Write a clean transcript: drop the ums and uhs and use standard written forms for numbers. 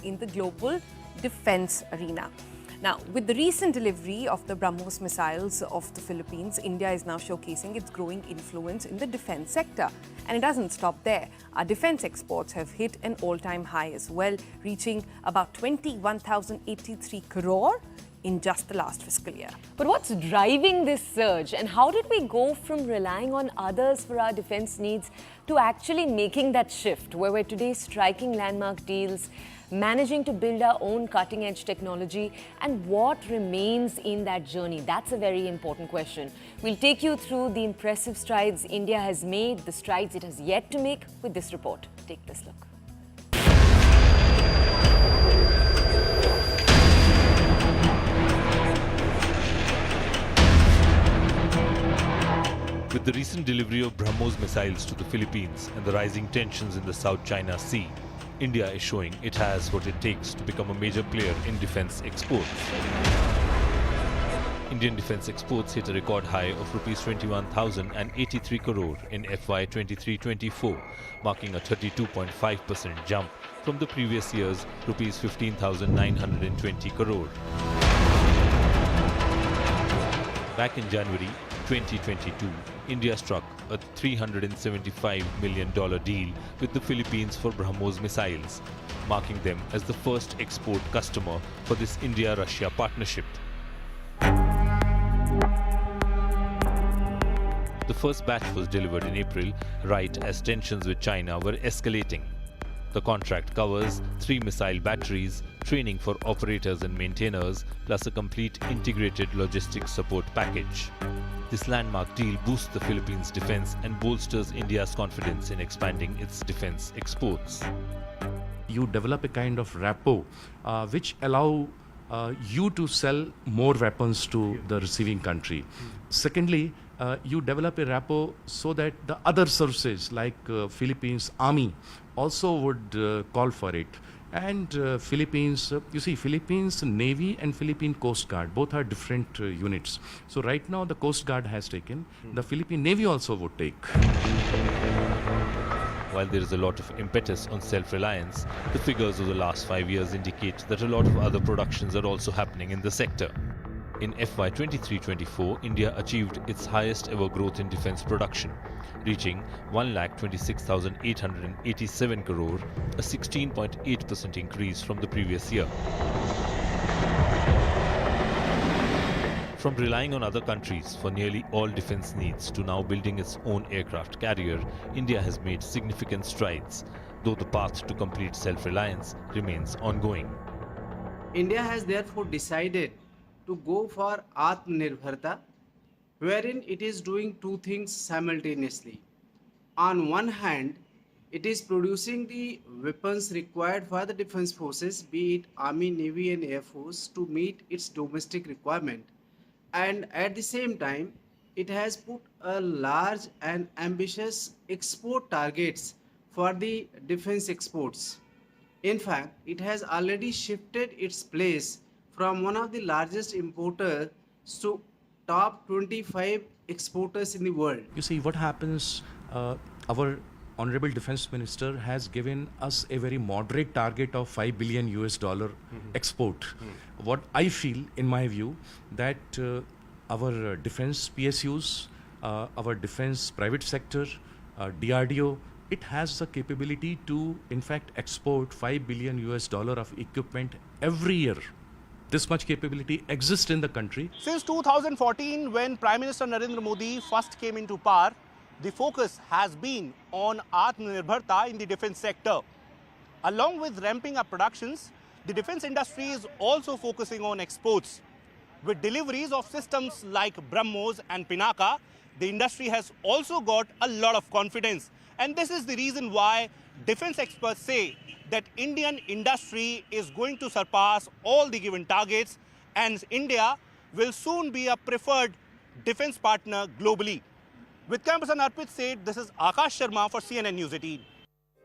in the global defense arena. Now, with the recent delivery of the Brahmos missiles of the Philippines, India is now showcasing its growing influence in the defense sector. And it doesn't stop there. Our defense exports have hit an all-time high as well, reaching about 21,083 crore in just the last fiscal year. But what's driving this surge, and how did we go from relying on others for our defense needs to actually making that shift, where we're today striking landmark deals, managing to build our own cutting-edge technology, and what remains in that journey? That's a very important question. We'll take you through the impressive strides India has made, the strides it has yet to make with this report. Take this look. With the recent delivery of Brahmos missiles to the Philippines and the rising tensions in the South China Sea, India is showing it has what it takes to become a major player in defense exports. Indian defense exports hit a record high of rupees 21,083 crore in FY 23-24, marking a 32.5% jump from the previous year's rupees 15,920 crore. Back in January 2022, India struck a $375 million deal with the Philippines for Brahmos missiles, marking them as the first export customer for this India-Russia partnership. The first batch was delivered in April, right as tensions with China were escalating. The contract covers 3 missile batteries, training for operators and maintainers, plus a complete integrated logistics support package. This landmark deal boosts the Philippines' defense and bolsters India's confidence in expanding its defense exports. You develop a kind of rapport which allow you to sell more weapons to the receiving country. Secondly, you develop a rapport so that the other services like Philippines Army also would call for it. And Philippines, you see, Philippines Navy and Philippine Coast Guard, both are different units. So right now the Coast Guard has taken, the Philippine Navy also would take. While there is a lot of impetus on self-reliance, the figures of the last 5 years indicate that a lot of other productions are also happening in the sector. In FY 23-24, India achieved its highest ever growth in defense production, reaching 1,26,887 crore, a 16.8% increase from the previous year. From relying on other countries for nearly all defense needs to now building its own aircraft carrier, India has made significant strides, though the path to complete self-reliance remains ongoing. India has therefore decided to go for Atmanirbharta, wherein it is doing two things simultaneously. On one hand, it is producing the weapons required for the defense forces, be it Army, Navy and Air Force, to meet its domestic requirement. And at the same time, it has put a large and ambitious export targets for the defense exports. In fact, it has already shifted its place from one of the largest importers to top 25 exporters in the world. You see, what happens, our Honorable Defense Minister has given us a very moderate target of $5 billion export. What I feel, in my view, that our defense PSUs, our defense private sector, DRDO, it has the capability to, in fact, export $5 billion of equipment every year. This much capability exists in the country. Since 2014, when Prime Minister Narendra Modi first came into power, the focus has been on Atmanirbharta in the defense sector. Along with ramping up productions, the defense industry is also focusing on exports. With deliveries of systems like Brahmos and Pinaka, the industry has also got a lot of confidence. And this is the reason why defense experts say that Indian industry is going to surpass all the given targets and India will soon be a preferred defense partner globally. With camera person Arpit Seth, this is Akash Sharma for CNN News 18.